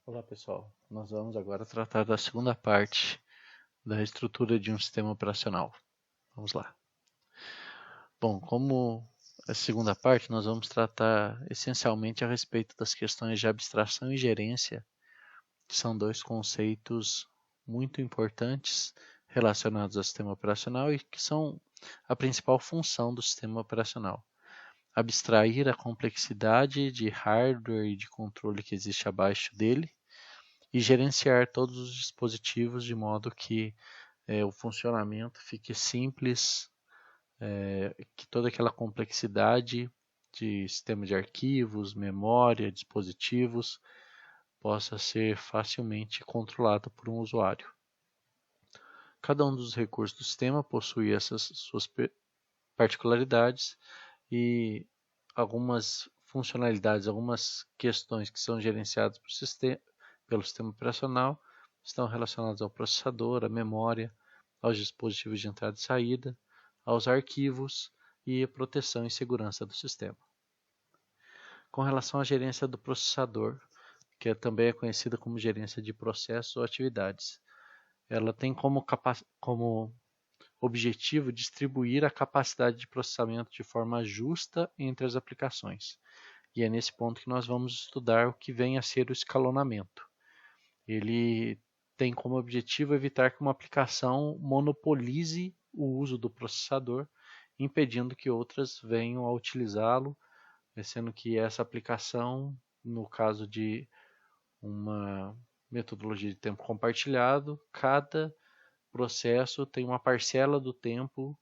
Olá pessoal, nós vamos agora tratar da segunda parte da estrutura de um sistema operacional. Vamos lá. Bom, como a segunda parte, nós vamos tratar essencialmente a respeito das questões de abstração e gerência, que são dois conceitos muito importantes relacionados ao sistema operacional e que são a principal função do sistema operacional. Abstrair a complexidade de hardware e de controle que existe abaixo dele e gerenciar todos os dispositivos de modo que o funcionamento fique simples, que toda aquela complexidade de sistema de arquivos, memória, dispositivos possa ser facilmente controlada por um usuário. Cada um dos recursos do sistema possui essas suas particularidades e algumas funcionalidades, algumas questões que são gerenciadas pelo sistema operacional estão relacionadas ao processador, à memória, aos dispositivos de entrada e saída, aos arquivos e à proteção e segurança do sistema. Com relação à gerência do processador, que também é conhecida como gerência de processos ou atividades, ela tem como objetivo distribuir a capacidade de processamento de forma justa entre as aplicações. E é nesse ponto que nós vamos estudar o que vem a ser o escalonamento. Ele tem como objetivo evitar que uma aplicação monopolize o uso do processador, impedindo que outras venham a utilizá-lo, sendo que essa aplicação, no caso de uma metodologia de tempo compartilhado, cada processo tem uma parcela do tempo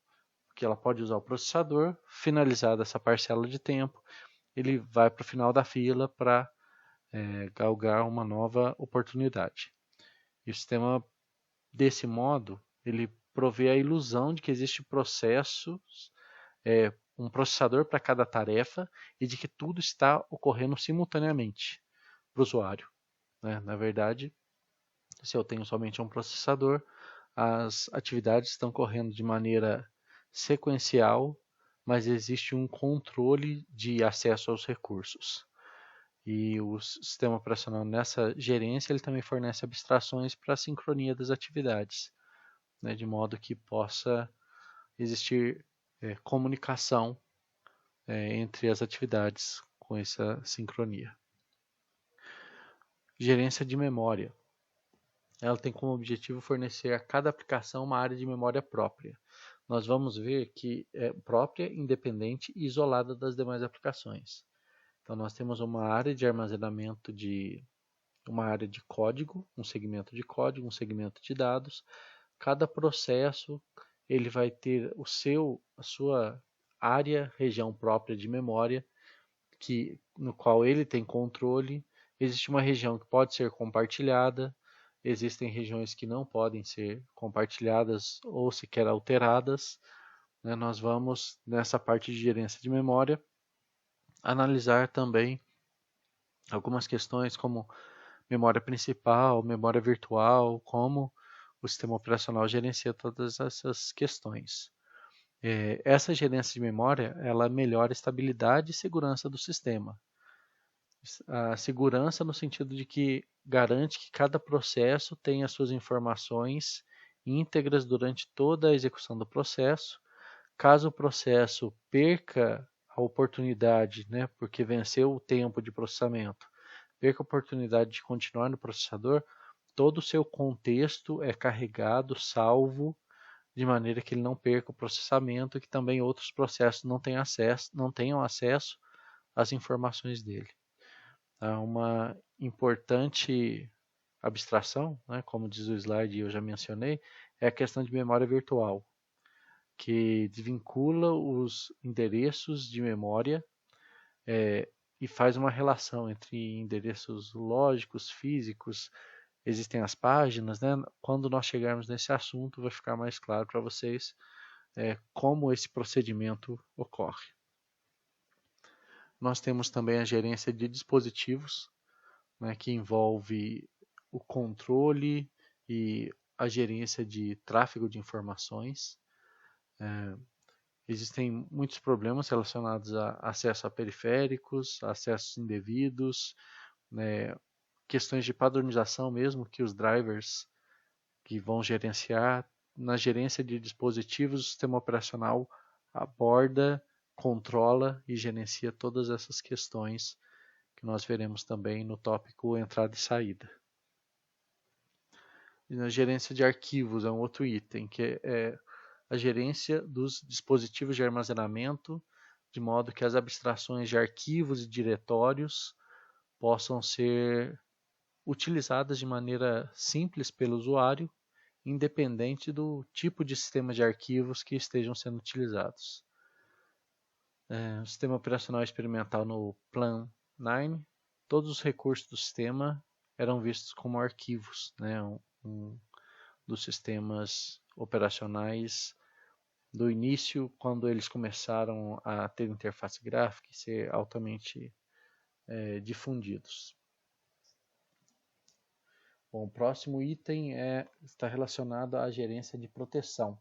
que ela pode usar o processador. Finalizada essa parcela de tempo, ele vai para o final da fila para galgar uma nova oportunidade. E o sistema, desse modo, ele provê a ilusão de que existe processos, um processador para cada tarefa e de que tudo está ocorrendo simultaneamente para o usuário. Na verdade, se eu tenho somente um processador, as atividades estão correndo de maneira sequencial, mas existe um controle de acesso aos recursos. E o sistema operacional, nessa gerência, ele também fornece abstrações para a sincronia das atividades, de modo que possa existir comunicação entre as atividades com essa sincronia. Gerência de memória. Ela tem como objetivo fornecer a cada aplicação uma área de memória própria. Nós vamos ver que é própria, independente e isolada das demais aplicações. Então nós temos uma área de armazenamento uma área de código, um segmento de código, um segmento de dados. Cada processo ele vai ter a sua área, região própria de memória, no qual ele tem controle. Existe uma região que pode ser compartilhada, existem regiões que não podem ser compartilhadas ou sequer alteradas. Nós vamos, nessa parte de gerência de memória, analisar também algumas questões como memória principal, memória virtual, como o sistema operacional gerencia todas essas questões. Essa gerência de memória, ela melhora a estabilidade e segurança do sistema. A segurança no sentido de que garante que cada processo tenha as suas informações íntegras durante toda a execução do processo. Caso o processo perca a oportunidade, porque venceu o tempo de processamento, perca a oportunidade de continuar no processador, todo o seu contexto é carregado, salvo, de maneira que ele não perca o processamento e que também outros processos não tenham acesso às informações dele. Uma importante abstração, como diz o slide e eu já mencionei, é a questão de memória virtual, que desvincula os endereços de memória e faz uma relação entre endereços lógicos, físicos. Existem as páginas, Quando nós chegarmos nesse assunto, vai ficar mais claro para vocês como esse procedimento ocorre. Nós temos também a gerência de dispositivos, que envolve o controle e a gerência de tráfego de informações. Existem muitos problemas relacionados a acesso a periféricos, acessos indevidos, questões de padronização mesmo, que os drivers que vão gerenciar, na gerência de dispositivos, o sistema operacional aborda, controla e gerencia todas essas questões que nós veremos também no tópico entrada e saída. E na gerência de arquivos é um outro item, que é a gerência dos dispositivos de armazenamento, de modo que as abstrações de arquivos e diretórios possam ser utilizadas de maneira simples pelo usuário, independente do tipo de sistema de arquivos que estejam sendo utilizados. O sistema operacional experimental no Plan 9, todos os recursos do sistema eram vistos como arquivos, né? Um dos sistemas operacionais do início, quando eles começaram a ter interface gráfica e ser altamente difundidos. Bom, o próximo item está relacionado à gerência de proteção.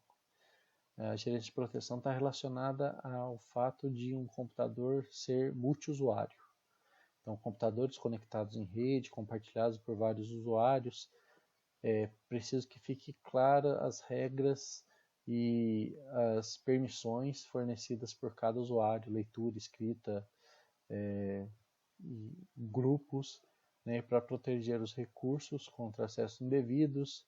A gerência de proteção está relacionada ao fato de um computador ser multiusuário. Então, computadores conectados em rede, compartilhados por vários usuários, é preciso que fique clara as regras e as permissões fornecidas por cada usuário, leitura, escrita, grupos, né, para proteger os recursos contra acessos indevidos,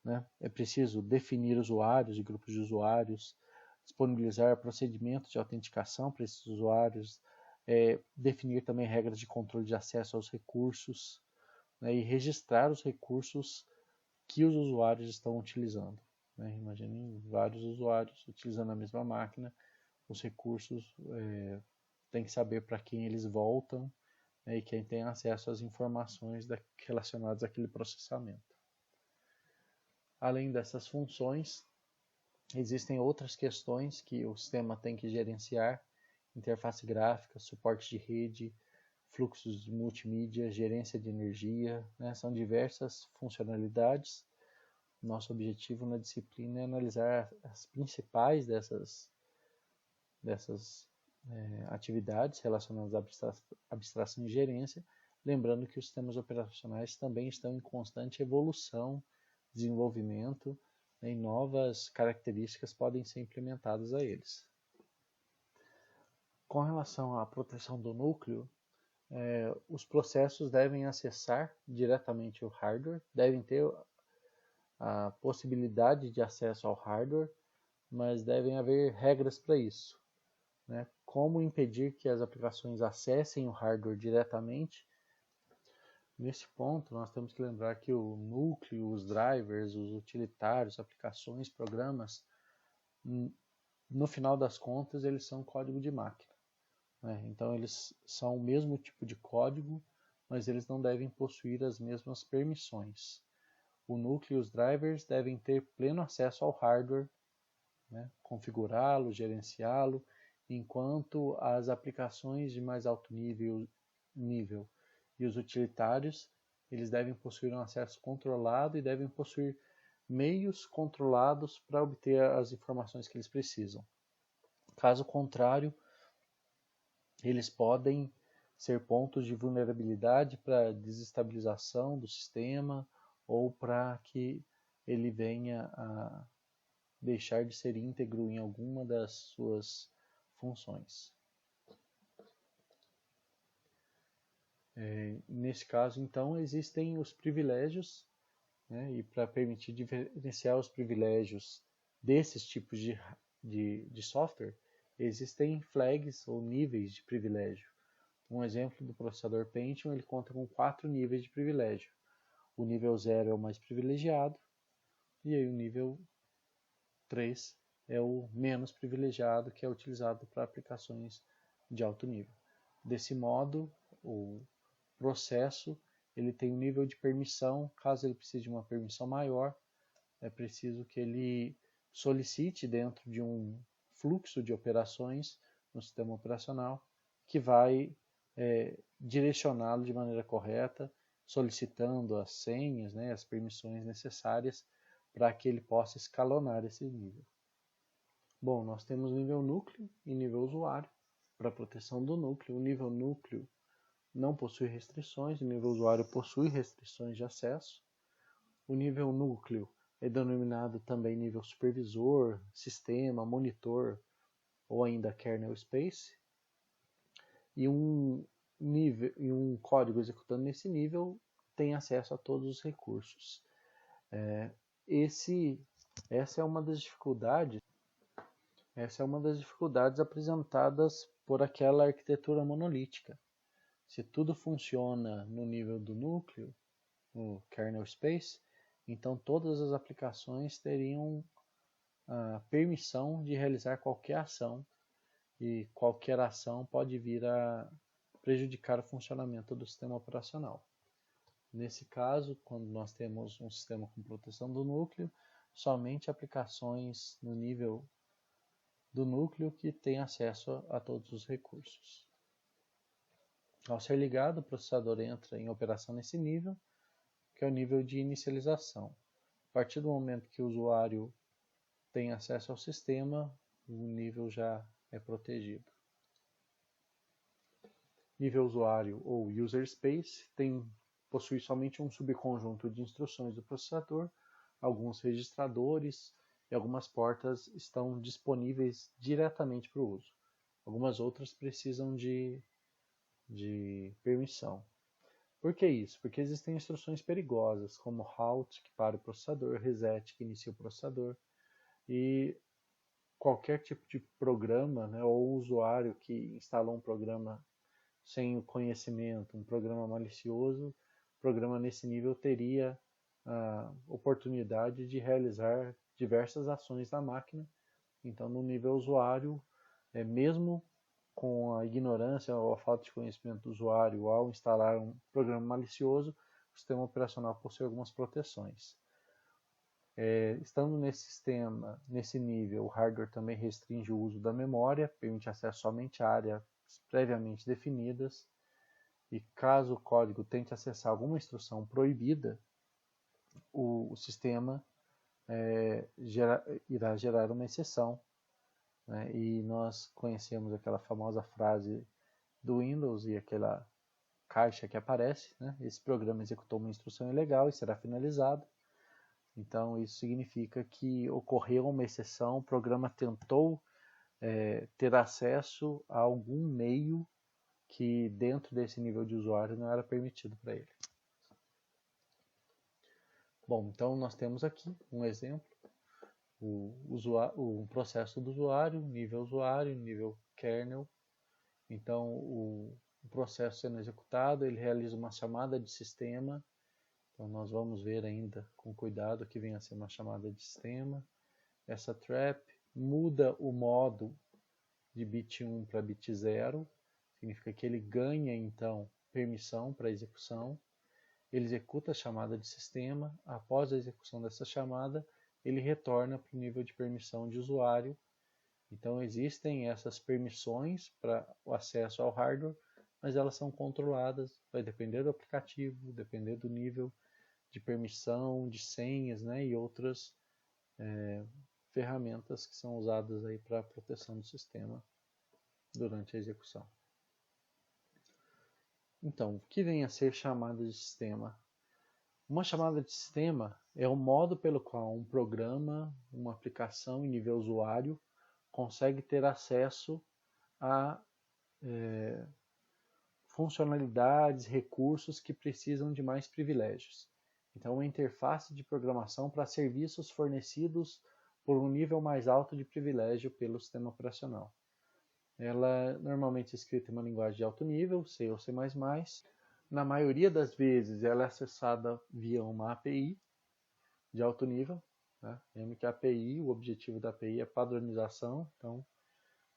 né? É preciso definir usuários e grupos de usuários, disponibilizar procedimentos de autenticação para esses usuários, definir também regras de controle de acesso aos recursos, né, e registrar os recursos que os usuários estão utilizando. Né? Imaginem vários usuários utilizando a mesma máquina, os recursos tem que saber para quem eles voltam, né, e quem tem acesso às informações relacionadas àquele processamento. Além dessas funções, existem outras questões que o sistema tem que gerenciar: interface gráfica, suporte de rede, fluxos de multimídia, gerência de energia, né? São diversas funcionalidades. Nosso objetivo na disciplina é analisar as principais dessas atividades relacionadas à abstração e gerência, lembrando que os sistemas operacionais também estão em constante evolução, desenvolvimento, né, e novas características podem ser implementadas a eles. Com relação à proteção do núcleo, os processos devem acessar diretamente o hardware, devem ter a possibilidade de acesso ao hardware, mas devem haver regras para isso. Né? Como impedir que as aplicações acessem o hardware diretamente? Nesse ponto, nós temos que lembrar que o núcleo, os drivers, os utilitários, aplicações, programas, no final das contas, eles são código de máquina. Né? Então, eles são o mesmo tipo de código, mas eles não devem possuir as mesmas permissões. O núcleo e os drivers devem ter pleno acesso ao hardware, né? Configurá-lo, gerenciá-lo, enquanto as aplicações de mais alto nível e os utilitários, eles devem possuir um acesso controlado e devem possuir meios controlados para obter as informações que eles precisam. Caso contrário, eles podem ser pontos de vulnerabilidade para desestabilização do sistema ou para que ele venha a deixar de ser íntegro em alguma das suas funções. Nesse caso, então, existem os privilégios, né, e para permitir diferenciar os privilégios desses tipos de software, existem flags ou níveis de privilégio. Um exemplo do processador Pentium, ele conta com 4 níveis de privilégio. O nível 0 é o mais privilegiado, e aí o nível 3 é o menos privilegiado, que é utilizado para aplicações de alto nível. Desse modo, o processo ele tem um nível de permissão. Caso ele precise de uma permissão maior, é preciso que ele solicite dentro de um fluxo de operações no sistema operacional que vai direcioná-lo de maneira correta, solicitando as senhas, né, as permissões necessárias para que ele possa escalonar esse nível. Bom, nós temos nível núcleo e nível usuário. Para a proteção do núcleo, o nível núcleo não possui restrições, o nível usuário possui restrições de acesso. O nível núcleo é denominado também nível supervisor, sistema, monitor ou ainda kernel space. E um código executando nesse nível tem acesso a todos os recursos. Essa é uma das dificuldades apresentadas por aquela arquitetura monolítica. Se tudo funciona no nível do núcleo, no kernel space, então todas as aplicações teriam a permissão de realizar qualquer ação, e qualquer ação pode vir a prejudicar o funcionamento do sistema operacional. Nesse caso, quando nós temos um sistema com proteção do núcleo, somente aplicações no nível do núcleo que têm acesso a todos os recursos. Ao ser ligado, o processador entra em operação nesse nível, que é o nível de inicialização. A partir do momento que o usuário tem acesso ao sistema, o nível já é protegido. Nível usuário ou user space possui somente um subconjunto de instruções do processador, alguns registradores e algumas portas estão disponíveis diretamente para o uso. Algumas outras precisam de permissão. Por que isso? Porque existem instruções perigosas, como halt, que para o processador, reset, que inicia o processador, e qualquer tipo de programa, né, ou usuário que instalou um programa sem o conhecimento, um programa malicioso, o programa nesse nível teria a oportunidade de realizar diversas ações na máquina. Então, no nível usuário, mesmo com a ignorância ou a falta de conhecimento do usuário ao instalar um programa malicioso, o sistema operacional possui algumas proteções. Estando nesse nível, o hardware também restringe o uso da memória, permite acesso somente a áreas previamente definidas, e caso o código tente acessar alguma instrução proibida, o sistema irá gerar uma exceção, né? E nós conhecemos aquela famosa frase do Windows e aquela caixa que aparece, né? Esse programa executou uma instrução ilegal e será finalizado. Então isso significa que ocorreu uma exceção, o programa tentou ter acesso a algum meio que dentro desse nível de usuário não era permitido para ele. Bom, então nós temos aqui um exemplo, o processo do usuário, nível kernel. Então o processo sendo executado, ele realiza uma chamada de sistema. Então nós vamos ver ainda com cuidado que vem a ser uma chamada de sistema. Essa trap muda o modo de bit 1 para bit 0, significa que ele ganha então permissão para execução. Ele executa a chamada de sistema, após a execução dessa chamada, ele retorna para o nível de permissão de usuário. Então existem essas permissões para o acesso ao hardware, mas elas são controladas, vai depender do aplicativo, depender do nível de permissão, de senhas, né, e outras ferramentas que são usadas aí para a proteção do sistema durante a execução. Então, o que vem a ser chamada de sistema? Uma chamada de sistema é o modo pelo qual um programa, uma aplicação em nível usuário, consegue ter acesso a funcionalidades, recursos que precisam de mais privilégios. Então, uma interface de programação para serviços fornecidos por um nível mais alto de privilégio pelo sistema operacional. Ela normalmente é escrita em uma linguagem de alto nível, C ou C++. Na maioria das vezes, ela é acessada via uma API de alto nível. Né? Lembra que a API, o objetivo da API é padronização, então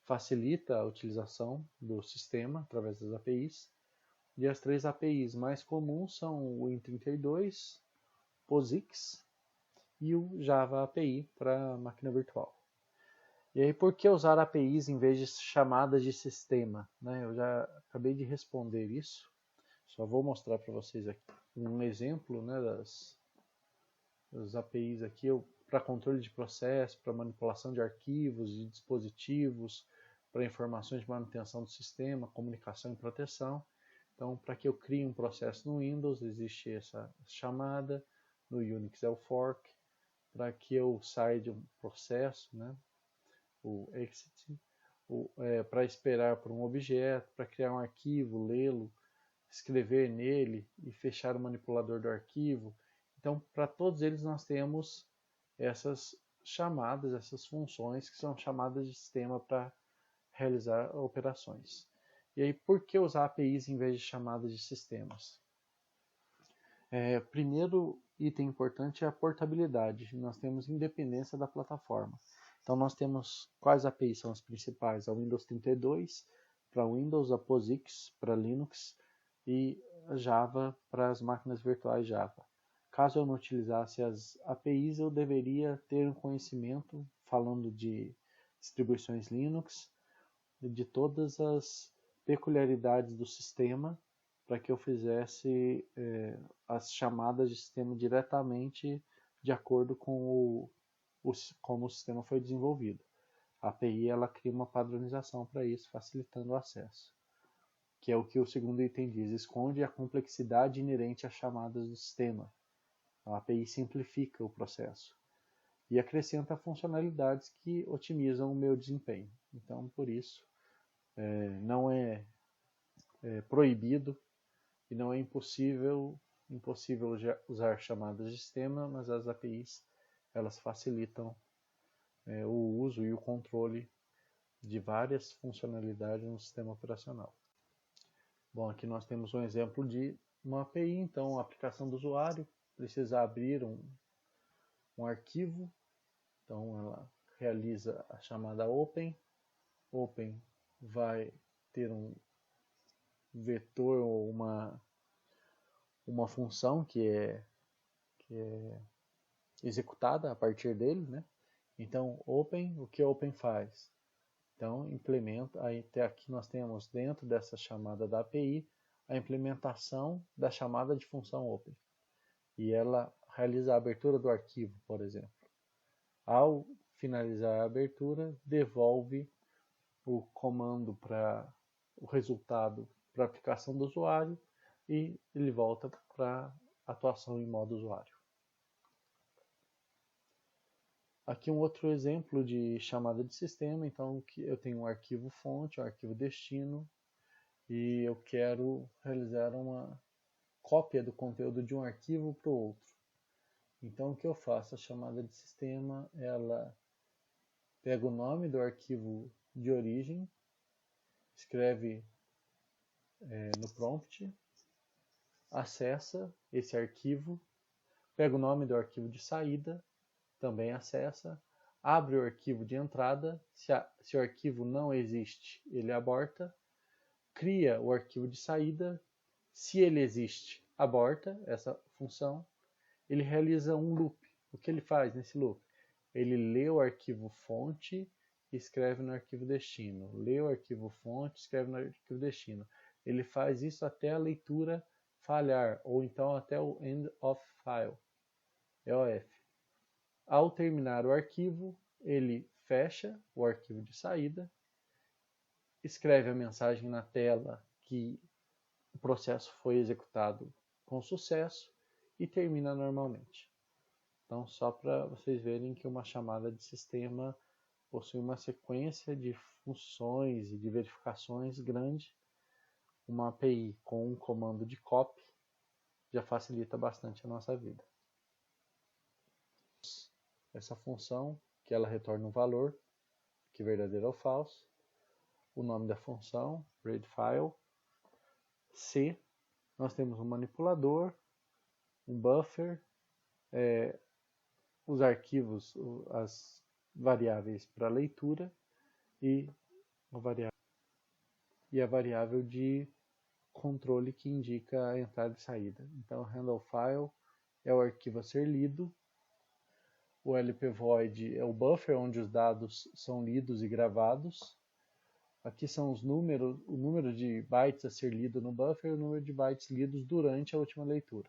facilita a utilização do sistema através das APIs. E as 3 APIs mais comuns são o Win32, POSIX e o Java API para máquina virtual. E aí, por que usar APIs em vez de chamadas de sistema? Né? Eu já acabei de responder isso. Só vou mostrar para vocês aqui um exemplo, né, das APIs aqui para controle de processo, para manipulação de arquivos, de dispositivos, para informações de manutenção do sistema, comunicação e proteção. Então, para que eu crie um processo no Windows, existe essa chamada, no Unix é o fork. Para que eu saia de um processo, né, o exit, para esperar por um objeto, para criar um arquivo, lê-lo, escrever nele e fechar o manipulador do arquivo. Então, para todos eles nós temos essas chamadas, essas funções que são chamadas de sistema para realizar operações. E aí, por que usar APIs em vez de chamadas de sistemas? Primeiro item importante é a portabilidade. Nós temos independência da plataforma. Então, nós temos quais APIs são as principais? A Windows 32 para Windows, a POSIX para Linux e a Java para as máquinas virtuais Java. Caso eu não utilizasse as APIs, eu deveria ter um conhecimento, falando de distribuições Linux, de todas as peculiaridades do sistema, para que eu fizesse as chamadas de sistema diretamente de acordo com como o sistema foi desenvolvido. A API ela cria uma padronização para isso, facilitando o acesso, que é o que o segundo item diz, esconde a complexidade inerente às chamadas do sistema. A API simplifica o processo e acrescenta funcionalidades que otimizam o meu desempenho. Então, por isso, não é proibido e não é impossível usar chamadas de sistema, mas as APIs elas facilitam o uso e o controle de várias funcionalidades no sistema operacional. Bom, aqui nós temos um exemplo de uma API, então a aplicação do usuário precisa abrir um arquivo, então ela realiza a chamada open vai ter um vetor ou uma função que é executada a partir dele, né? Então, open, o que o open faz? Então, implementa, aí até aqui nós temos dentro dessa chamada da API, a implementação da chamada de função open. E ela realiza a abertura do arquivo, por exemplo. Ao finalizar a abertura, devolve o comando para o resultado para a aplicação do usuário e ele volta para a atuação em modo usuário. Aqui um outro exemplo de chamada de sistema, então eu tenho um arquivo fonte, um arquivo destino, e eu quero realizar uma cópia do conteúdo de um arquivo para o outro. Então o que eu faço? A chamada de sistema, ela pega o nome do arquivo de origem, escreve no prompt, acessa esse arquivo, pega o nome do arquivo de saída, também acessa, abre o arquivo de entrada, se o arquivo não existe, ele aborta, cria o arquivo de saída, se ele existe, aborta essa função, ele realiza um loop. O que ele faz nesse loop? Ele lê o arquivo fonte e escreve no arquivo destino, lê o arquivo fonte e escreve no arquivo destino. Ele faz isso até a leitura falhar, ou então até o end of file, EOF. Ao terminar o arquivo, ele fecha o arquivo de saída, escreve a mensagem na tela que o processo foi executado com sucesso e termina normalmente. Então, só para vocês verem que uma chamada de sistema possui uma sequência de funções e de verificações grande. Uma API com um comando de copy já facilita bastante a nossa vida. Essa função, que ela retorna um valor, que é verdadeiro ou falso, o nome da função, readFile, C, nós temos um manipulador, um buffer, os arquivos, as variáveis para leitura e a variável de controle que indica a entrada e saída. Então, handleFile é o arquivo a ser lido, o LP-Void é o buffer onde os dados são lidos e gravados. Aqui são os números, o número de bytes a ser lido no buffer e o número de bytes lidos durante a última leitura.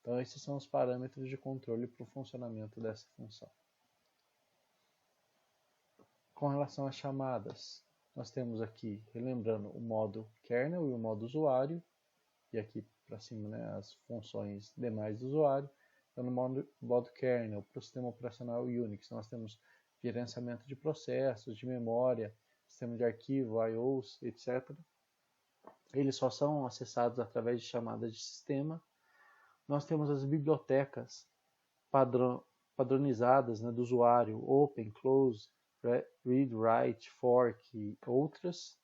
Então, esses são os parâmetros de controle para o funcionamento dessa função. Com relação às chamadas, nós temos aqui, relembrando, o modo kernel e o modo usuário. e aqui para cima, né, as funções demais do usuário. Então, no modo kernel, para o sistema operacional Unix, nós temos gerenciamento de processos, de memória, sistema de arquivo, I/Os, etc. Eles só são acessados através de chamadas de sistema. Nós temos as bibliotecas padronizadas, né, do usuário, Open, Close, Read, Write, Fork e outras.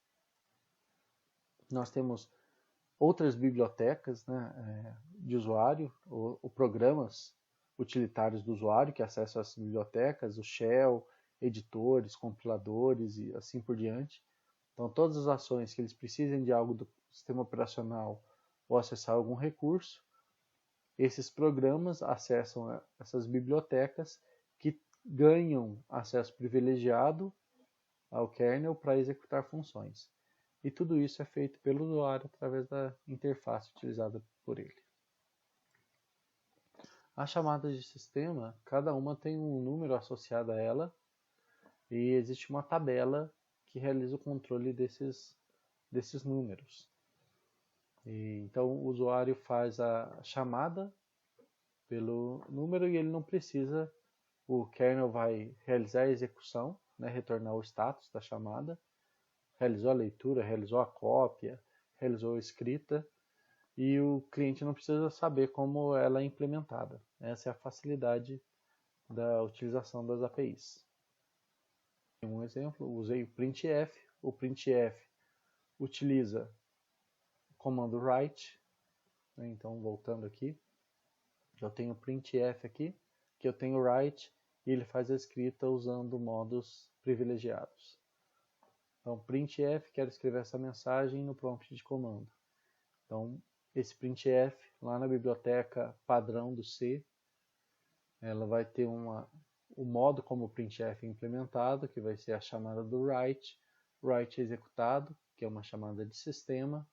Nós temos outras bibliotecas, né, de usuário, ou programas utilitários do usuário que acessam essas bibliotecas, o shell, editores, compiladores e assim por diante. Então, todas as ações que eles precisem de algo do sistema operacional ou acessar algum recurso, esses programas acessam essas bibliotecas que ganham acesso privilegiado ao kernel para executar funções. E tudo isso é feito pelo usuário através da interface utilizada por ele. As chamadas de sistema, cada uma tem um número associado a ela e existe uma tabela que realiza o controle desses números. Então o usuário faz a chamada pelo número e ele não precisa, o kernel vai realizar a execução, né, retornar o status da chamada, realizou a leitura, realizou a cópia, realizou a escrita, e o cliente não precisa saber como ela é implementada. Essa é a facilidade da utilização das APIs. Um exemplo, usei o printf. O printf utiliza o comando write, né? Então, voltando aqui, eu tenho o printf aqui, que eu tenho write, e ele faz a escrita usando modos privilegiados. Então, printf, quero escrever essa mensagem no prompt de comando. Então, esse printf, lá na biblioteca padrão do C, ela vai ter o modo como o printf é implementado, que vai ser a chamada do write. Write é executado, que é uma chamada de sistema.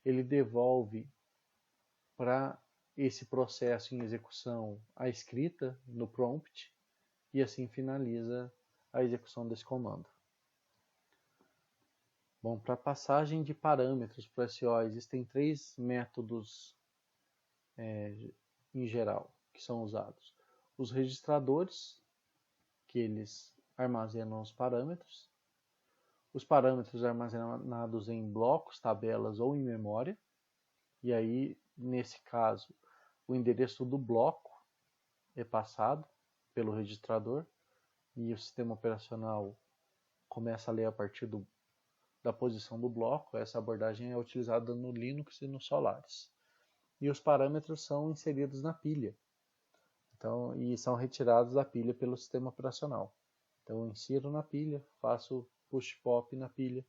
Ele devolve para esse processo em execução a escrita no prompt, e assim finaliza a execução desse comando. Bom, para passagem de parâmetros para o SO, existem 3 métodos em geral que são usados. Os registradores, que eles armazenam os parâmetros armazenados em blocos, tabelas ou em memória, e aí, nesse caso, o endereço do bloco é passado pelo registrador e o sistema operacional começa a ler a partir da posição do bloco. Essa abordagem é utilizada no Linux e no Solaris. E os parâmetros são inseridos na pilha. Então, e são retirados da pilha pelo sistema operacional. Então, eu insiro na pilha, faço push pop na pilha.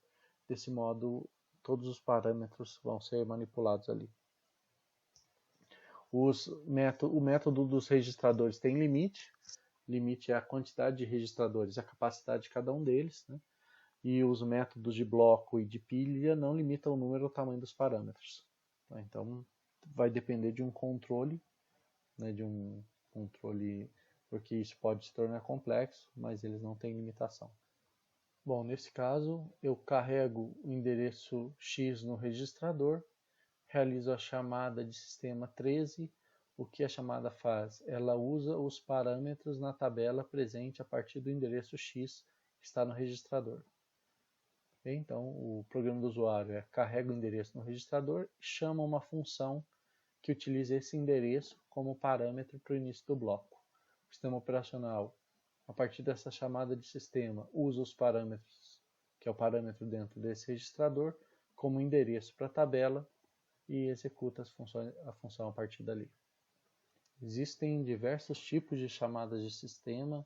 Desse modo, todos os parâmetros vão ser manipulados ali. O método dos registradores tem limite. Limite é a quantidade de registradores, a capacidade de cada um deles, né? E os métodos de bloco e de pilha não limitam o número ou o tamanho dos parâmetros. Então, vai depender de um controle, né, porque isso pode se tornar complexo, mas eles não têm limitação. Bom, nesse caso, eu carrego o endereço X no registrador, realizo a chamada de sistema 13. O que a chamada faz? Ela usa os parâmetros na tabela presente a partir do endereço X que está no registrador. Então, o programa do usuário carrega o endereço no registrador e chama uma função que utiliza esse endereço como parâmetro para o início do bloco. O sistema operacional, a partir dessa chamada de sistema, usa os parâmetros, que é o parâmetro dentro desse registrador, como endereço para a tabela e executa a função a partir dali. Existem diversos tipos de chamadas de sistema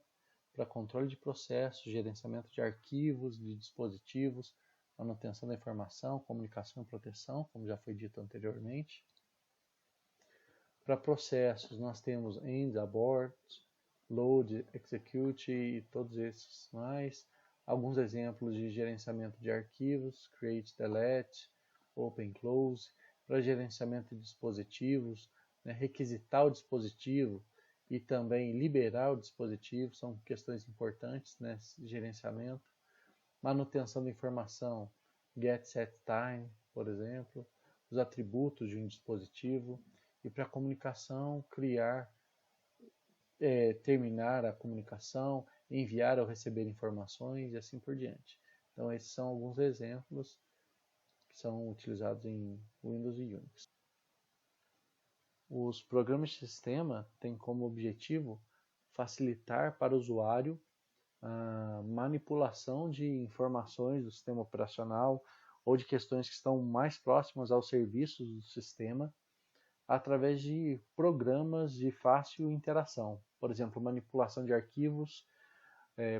para controle de processos, gerenciamento de arquivos, de dispositivos, manutenção da informação, comunicação e proteção, como já foi dito anteriormente. Para processos, nós temos end, abort, load, execute e todos esses mais. Alguns exemplos de gerenciamento de arquivos, create, delete, open, close. Para gerenciamento de dispositivos, né, requisitar o dispositivo e também liberar o dispositivo, são questões importantes nesse gerenciamento. Manutenção da informação, get, set, time, por exemplo. os atributos de um dispositivo, e para a comunicação, terminar a comunicação, enviar ou receber informações e assim por diante. Então, esses são alguns exemplos que são utilizados em Windows e Unix. Os programas de sistema têm como objetivo facilitar para o usuário a manipulação de informações do sistema operacional ou de questões que estão mais próximas aos serviços do sistema através de programas de fácil interação. Por exemplo, manipulação de arquivos,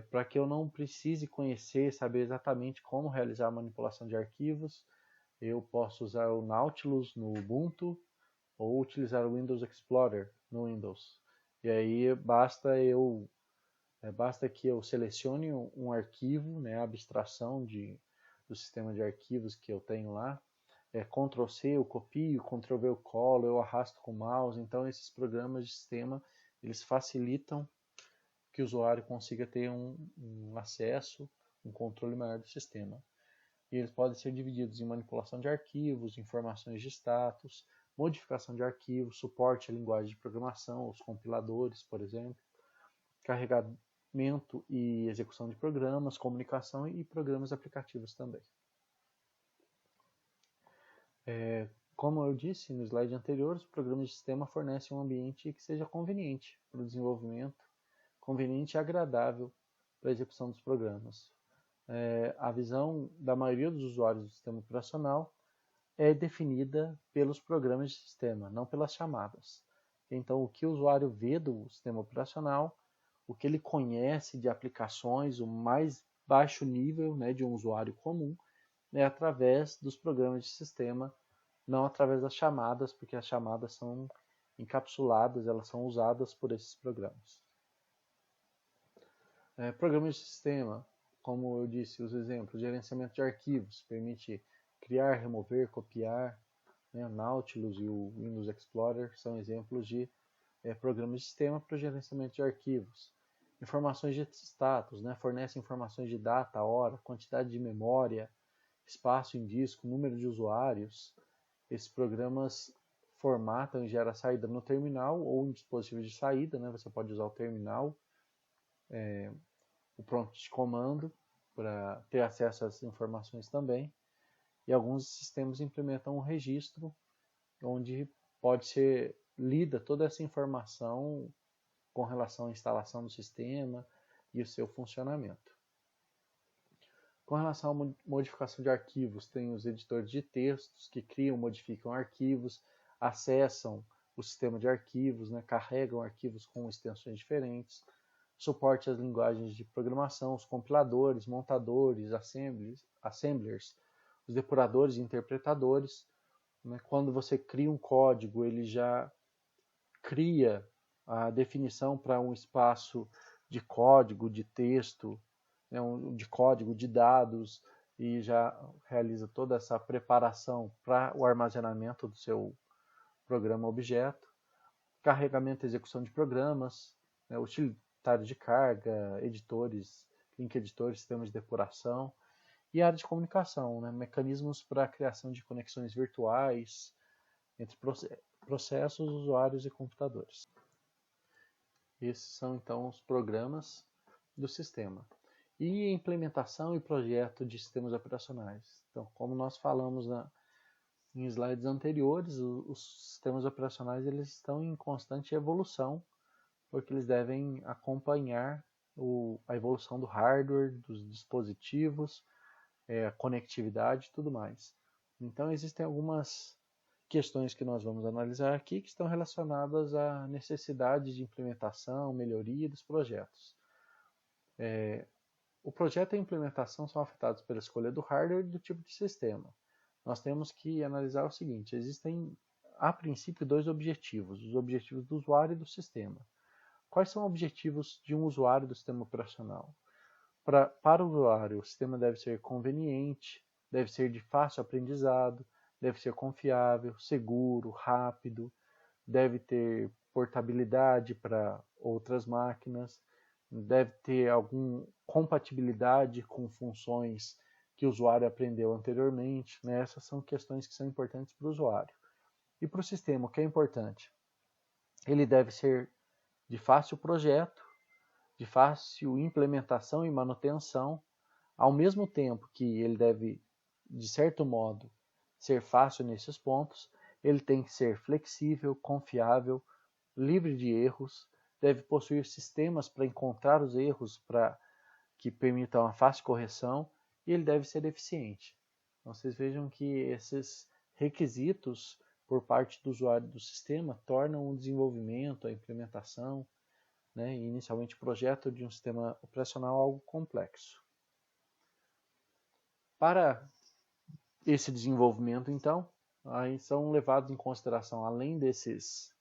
para que eu não precise conhecer, saber exatamente como realizar a manipulação de arquivos, eu posso usar o Nautilus no Ubuntu ou utilizar o Windows Explorer no Windows. E aí basta que eu selecione um arquivo, né, a abstração do sistema de arquivos que eu tenho lá, Ctrl+C eu copio, Ctrl+V eu colo, eu arrasto com o mouse. Então esses programas de sistema, eles facilitam que o usuário consiga ter um acesso, um controle maior do sistema. E eles podem ser divididos em manipulação de arquivos, informações de status, modificação de arquivos, suporte à linguagem de programação, os compiladores, por exemplo, carregamento e execução de programas, comunicação e programas aplicativos também. Como eu disse no slide anterior, os programas de sistema fornecem um ambiente que seja conveniente para o desenvolvimento, conveniente e agradável para a execução dos programas. A visão da maioria dos usuários do sistema operacional é definida pelos programas de sistema, não pelas chamadas. Então, o que o usuário vê do sistema operacional, o que ele conhece de aplicações, o mais baixo nível, né, de um usuário comum, é através dos programas de sistema, não através das chamadas, porque as chamadas são encapsuladas, elas são usadas por esses programas. Programas de sistema, como eu disse, os exemplos, gerenciamento de arquivos, permite criar, remover, copiar, né? O Nautilus e o Windows Explorer são exemplos de programas de sistema para o gerenciamento de arquivos. Informações de status, né? Fornece informações de data, hora, quantidade de memória, espaço em disco, número de usuários. Esses programas formatam e geram a saída no terminal ou em dispositivos de saída, né? Você pode usar o terminal, o prompt de comando para ter acesso a essas informações também. E alguns sistemas implementam um registro onde pode ser lida toda essa informação com relação à instalação do sistema e o seu funcionamento. Com relação à modificação de arquivos, tem os editores de textos que criam, modificam arquivos, acessam o sistema de arquivos, né, carregam arquivos com extensões diferentes, suporte às linguagens de programação, os compiladores, montadores, assemblers, os depuradores e interpretadores. Né? Quando você cria um código, ele já cria a definição para um espaço de código, de texto, né? De código, de dados, e já realiza toda essa preparação para o armazenamento do seu programa objeto. Carregamento e execução de programas, né? Utilitário de carga, editores, link editores, sistemas de depuração. E a área de comunicação, né? Mecanismos para a criação de conexões virtuais entre processos, usuários e computadores. Esses são, então, os programas do sistema. E implementação e projeto de sistemas operacionais. Então, como nós falamos em slides anteriores, os sistemas operacionais eles estão em constante evolução, porque eles devem acompanhar a evolução do hardware, dos dispositivos, a conectividade e tudo mais. Então existem algumas questões que nós vamos analisar aqui que estão relacionadas à necessidade de implementação, melhoria dos projetos. O projeto e a implementação são afetados pela escolha do hardware e do tipo de sistema. Nós temos que analisar o seguinte: existem, a princípio, dois objetivos, os objetivos do usuário e do sistema. Quais são os objetivos de um usuário do sistema operacional? Para o usuário, o sistema deve ser conveniente, deve ser de fácil aprendizado, deve ser confiável, seguro, rápido, deve ter portabilidade para outras máquinas, deve ter alguma compatibilidade com funções que o usuário aprendeu anteriormente, né? Essas são questões que são importantes para o usuário. E para o sistema, o que é importante? Ele deve ser de fácil projeto, de fácil implementação e manutenção, ao mesmo tempo que ele deve, de certo modo, ser fácil nesses pontos, ele tem que ser flexível, confiável, livre de erros, deve possuir sistemas para encontrar os erros para que permitam a fácil correção e ele deve ser eficiente. Então, vocês vejam que esses requisitos por parte do usuário do sistema tornam o desenvolvimento, a implementação, né, e inicialmente o projeto de um sistema operacional algo complexo. Para esse desenvolvimento, então, aí são levados em consideração, além desses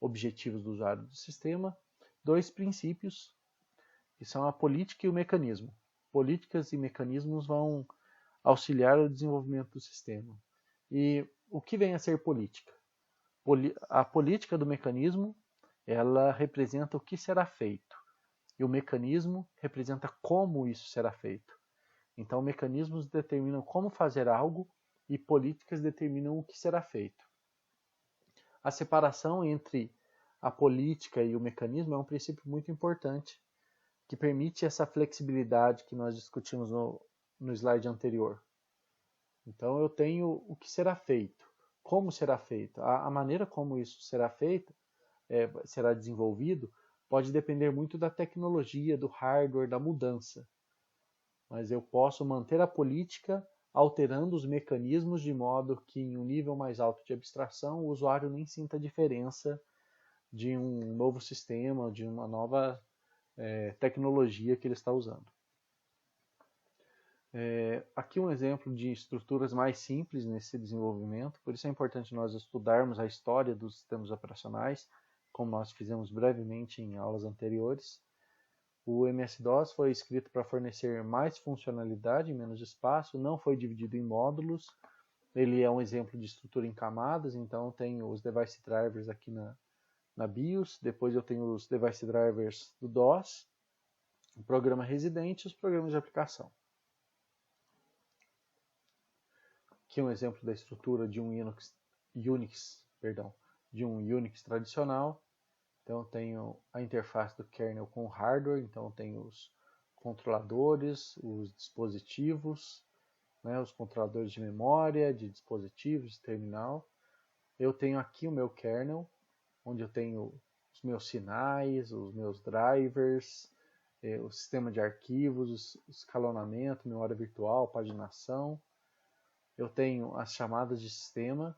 objetivos do usuário do sistema, dois princípios, que são a política e o mecanismo. Políticas e mecanismos vão auxiliar o desenvolvimento do sistema. E o que vem a ser política? A política do mecanismo, ela representa o que será feito. E o mecanismo representa como isso será feito. Então, mecanismos determinam como fazer algo e políticas determinam o que será feito. A separação entre a política e o mecanismo é um princípio muito importante que permite essa flexibilidade que nós discutimos no slide anterior. Então, eu tenho o que será feito, como será feito. A maneira como isso será feito, será desenvolvido, pode depender muito da tecnologia, do hardware, da mudança. Mas eu posso manter a política alterando os mecanismos de modo que em um nível mais alto de abstração o usuário nem sinta a diferença de um novo sistema, de uma nova tecnologia que ele está usando. Aqui um exemplo de estruturas mais simples nesse desenvolvimento, por isso é importante nós estudarmos a história dos sistemas operacionais, como nós fizemos brevemente em aulas anteriores. O MS-DOS foi escrito para fornecer mais funcionalidade em menos espaço, não foi dividido em módulos, ele é um exemplo de estrutura em camadas, então tem os device drivers aqui na BIOS, depois eu tenho os device drivers do DOS, o programa residente e os programas de aplicação. Aqui um exemplo da estrutura de um Unix tradicional. Então eu tenho a interface do kernel com o hardware, então eu tenho os controladores, os dispositivos, né, os controladores de memória, de dispositivos, de terminal. Eu tenho aqui o meu kernel, onde eu tenho os meus sinais, os meus drivers, o sistema de arquivos, escalonamento, memória virtual, paginação. Eu tenho as chamadas de sistema.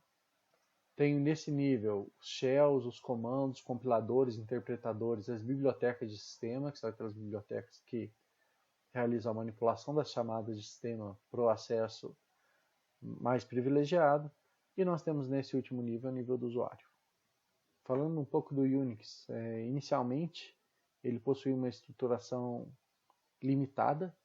Tenho nesse nível os shells, os comandos, compiladores, interpretadores, as bibliotecas de sistema, que são aquelas bibliotecas que realizam a manipulação das chamadas de sistema para o acesso mais privilegiado. E nós temos nesse último nível, o nível do usuário. Falando um pouco do Unix, inicialmente ele possui uma estruturação limitada.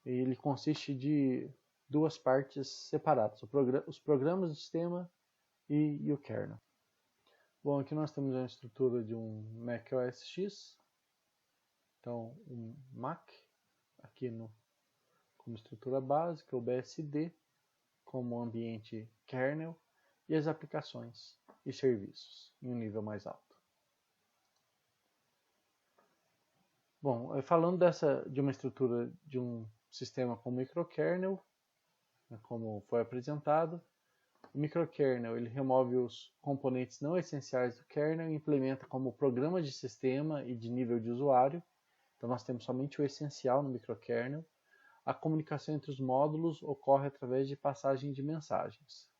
Ele consiste de duas partes separadas, os programas do sistema e o kernel. Bom, aqui nós temos a estrutura de um Mac OS X, então um Mac, aqui como estrutura básica, o BSD como ambiente kernel e as aplicações e serviços em um nível mais alto. Bom, falando de uma estrutura de um sistema com microkernel, como foi apresentado, o microkernel ele remove os componentes não essenciais do kernel e implementa como programa de sistema e de nível de usuário. Então nós temos somente o essencial no microkernel. A comunicação entre os módulos ocorre através de passagem de mensagens.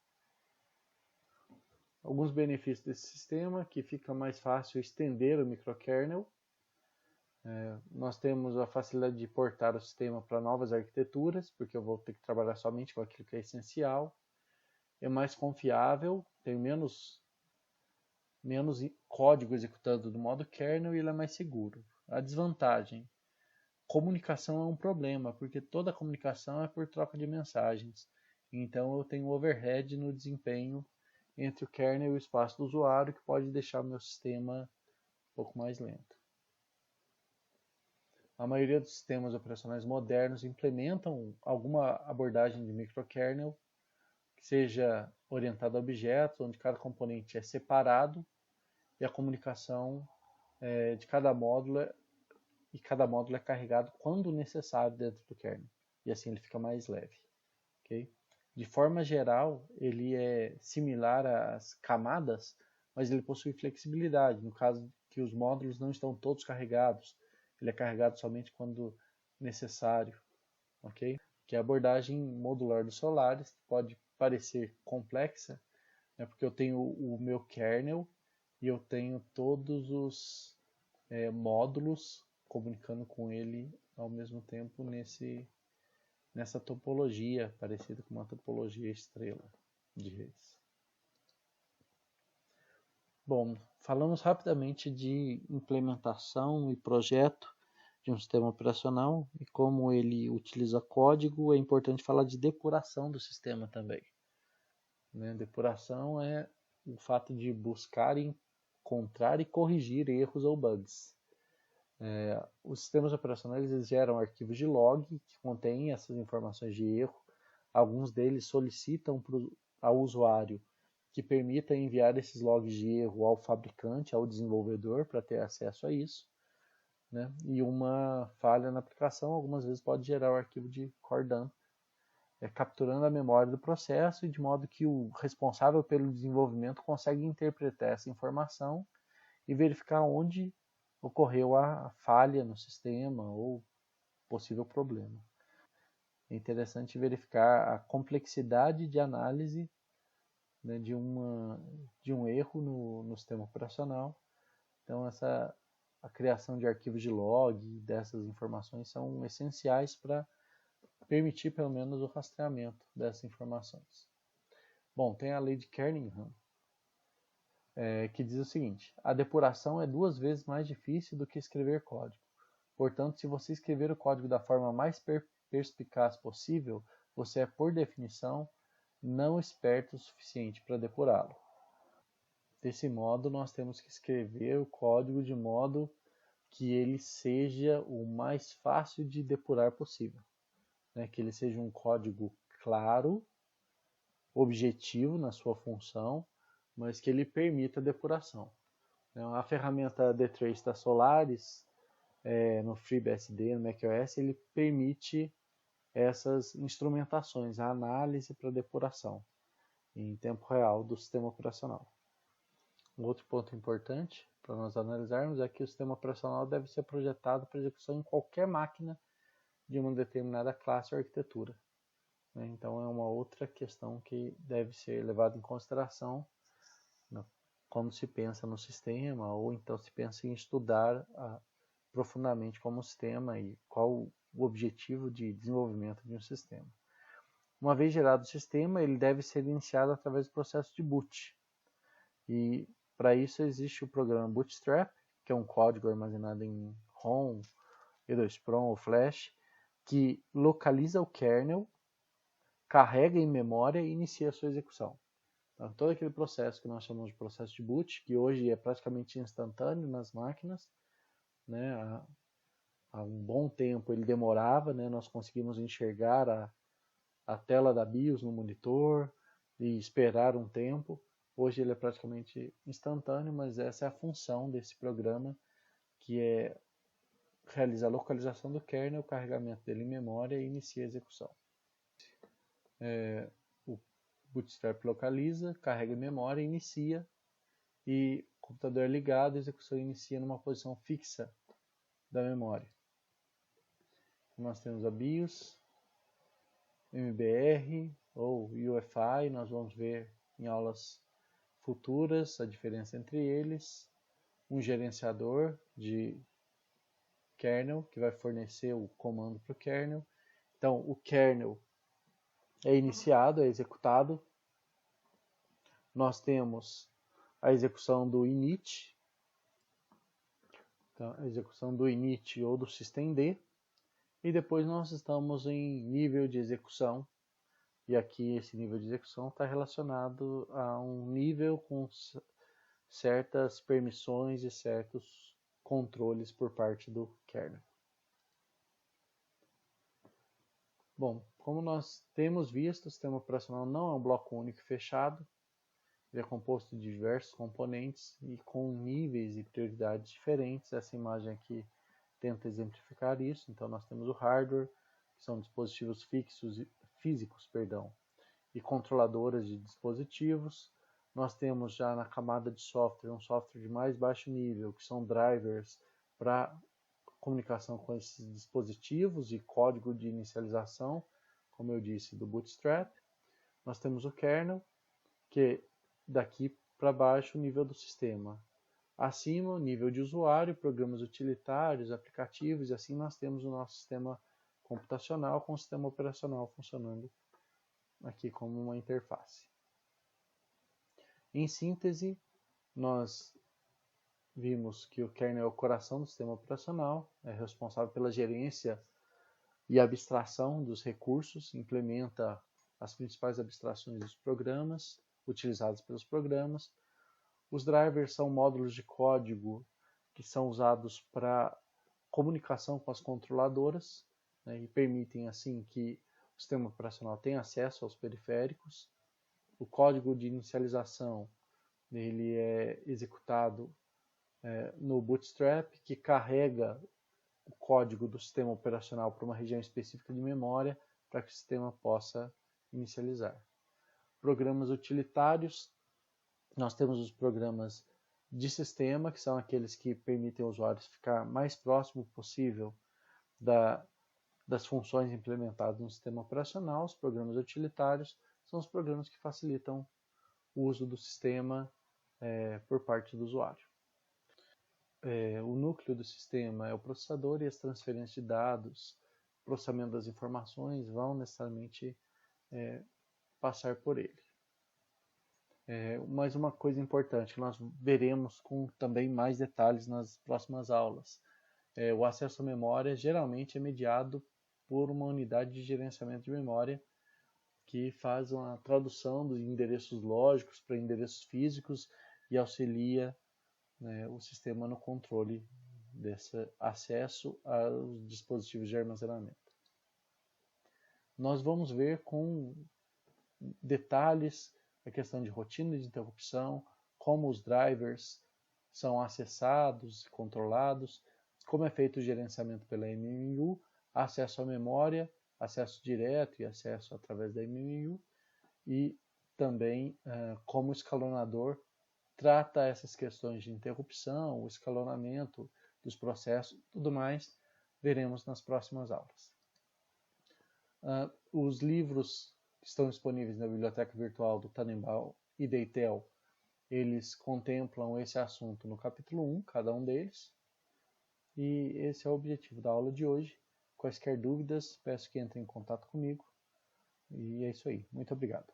Alguns benefícios desse sistema, que fica mais fácil estender o microkernel. Nós temos a facilidade de portar o sistema para novas arquiteturas, porque eu vou ter que trabalhar somente com aquilo que é essencial. É mais confiável, tem menos código executando do modo kernel e ele é mais seguro. A desvantagem: comunicação é um problema, porque toda comunicação é por troca de mensagens. Então eu tenho overhead no desempenho entre o kernel e o espaço do usuário, que pode deixar o meu sistema um pouco mais lento. A maioria dos sistemas operacionais modernos implementam alguma abordagem de microkernel que seja orientada a objetos, onde cada componente é separado e a comunicação de cada módulo é carregado quando necessário dentro do kernel. E assim ele fica mais leve. Okay? De forma geral, ele é similar às camadas, mas ele possui flexibilidade. No caso que os módulos não estão todos carregados, ele é carregado somente quando necessário. Okay? Que a abordagem modular do Solaris pode parecer complexa, né, porque eu tenho o meu kernel e eu tenho todos os módulos comunicando com ele ao mesmo tempo nessa topologia, parecida com uma topologia estrela de redes. Bom, falamos rapidamente de implementação e projeto de um sistema operacional e como ele utiliza código. É importante falar de depuração do sistema também. Né? Depuração é o fato de buscar, encontrar e corrigir erros ou bugs. Os sistemas operacionais eles geram arquivos de log que contêm essas informações de erro. Alguns deles solicitam ao usuário que permita enviar esses logs de erro ao fabricante, ao desenvolvedor, para ter acesso a isso. Né? E uma falha na aplicação algumas vezes pode gerar o arquivo de core dump, capturando a memória do processo, de modo que o responsável pelo desenvolvimento consegue interpretar essa informação e verificar onde ocorreu a falha no sistema ou possível problema. É interessante verificar a complexidade de análise, né, de um erro no sistema operacional. Então, a criação de arquivos de log dessas informações são essenciais para permitir pelo menos o rastreamento dessas informações. Bom, tem a lei de Kernighan, que diz o seguinte: a depuração é 2 vezes mais difícil do que escrever código. Portanto, se você escrever o código da forma mais perspicaz possível, você é, por definição, não esperto o suficiente para depurá-lo. Desse modo, nós temos que escrever o código de modo que ele seja o mais fácil de depurar possível. Né? Que ele seja um código claro, objetivo na sua função, mas que ele permita a depuração. A ferramenta dtrace da Solaris, no FreeBSD, no macOS, ele permite essas instrumentações, a análise para depuração em tempo real do sistema operacional. Um outro ponto importante para nós analisarmos é que o sistema operacional deve ser projetado para execução em qualquer máquina de uma determinada classe ou arquitetura. Então é uma outra questão que deve ser levada em consideração quando se pensa no sistema, ou então se pensa em estudar profundamente como sistema e qual o objetivo de desenvolvimento de um sistema. Uma vez gerado o sistema, ele deve ser iniciado através do processo de boot. E para isso existe o programa Bootstrap, que é um código armazenado em ROM, E2PROM ou Flash, que localiza o kernel, carrega em memória e inicia a sua execução. Então, todo aquele processo que nós chamamos de processo de boot, que hoje é praticamente instantâneo nas máquinas, né? Há um bom tempo ele demorava, né? Nós conseguimos enxergar a tela da BIOS no monitor e esperar um tempo. Hoje ele é praticamente instantâneo, mas essa é a função desse programa, que é realizar a localização do kernel, o carregamento dele em memória e inicia a execução. O Bootstrap localiza, carrega em memória, inicia, e o computador é ligado, a execução inicia numa posição fixa da memória. Nós temos a BIOS, MBR ou UEFI, nós vamos ver em aulas futuras a diferença entre eles. Um gerenciador de kernel que vai fornecer o comando para o kernel. Então, o kernel é iniciado, é executado. Nós temos a execução do init, então, a execução do init ou do systemd, e depois nós estamos em nível de execução, e aqui esse nível de execução está relacionado a um nível com certas permissões e certos controles por parte do kernel. Bom, como nós temos visto, o sistema operacional não é um bloco único e fechado. Ele é composto de diversos componentes e com níveis e prioridades diferentes. Essa imagem aqui tenta exemplificar isso. Então nós temos o hardware, que são dispositivos físicos, e controladoras de dispositivos. Nós temos já na camada de software um software de mais baixo nível, que são drivers para comunicação com esses dispositivos e código de inicialização, como eu disse, do Bootstrap. Nós temos o kernel, que daqui para baixo o nível do sistema. Acima, o nível de usuário, programas utilitários, aplicativos, e assim nós temos o nosso sistema computacional com o sistema operacional funcionando aqui como uma interface. Em síntese, nós vimos que o kernel é o coração do sistema operacional, é responsável pela gerência e abstração dos recursos, implementa as principais abstrações dos programas, utilizados pelos programas. Os drivers são módulos de código que são usados para comunicação com as controladoras, né, e permitem assim que o sistema operacional tenha acesso aos periféricos. O código de inicialização ele é executado no Bootstrap, que carrega o código do sistema operacional para uma região específica de memória para que o sistema possa inicializar. Programas utilitários, nós temos os programas de sistema, que são aqueles que permitem ao usuário ficar mais próximo possível das funções implementadas no sistema operacional. Os programas utilitários são os programas que facilitam o uso do sistema por parte do usuário. O núcleo do sistema é o processador e as transferências de dados, o processamento das informações vão necessariamente passar por ele. Mais uma coisa importante que nós veremos com também mais detalhes nas próximas aulas. O acesso à memória geralmente é mediado por uma unidade de gerenciamento de memória que faz uma tradução dos endereços lógicos para endereços físicos e auxilia o sistema no controle desse acesso aos dispositivos de armazenamento. Nós vamos ver com detalhes a questão de rotina de interrupção, como os drivers são acessados e controlados, como é feito o gerenciamento pela MMU, acesso à memória, acesso direto e acesso através da MMU, e também como o escalonador trata essas questões de interrupção, o escalonamento dos processos, tudo mais, veremos nas próximas aulas. Os livros que estão disponíveis na biblioteca virtual do Tannenbaum e Deitel, eles contemplam esse assunto no capítulo 1, cada um deles, e esse é o objetivo da aula de hoje. Quaisquer dúvidas, peço que entrem em contato comigo, e é isso aí. Muito obrigado.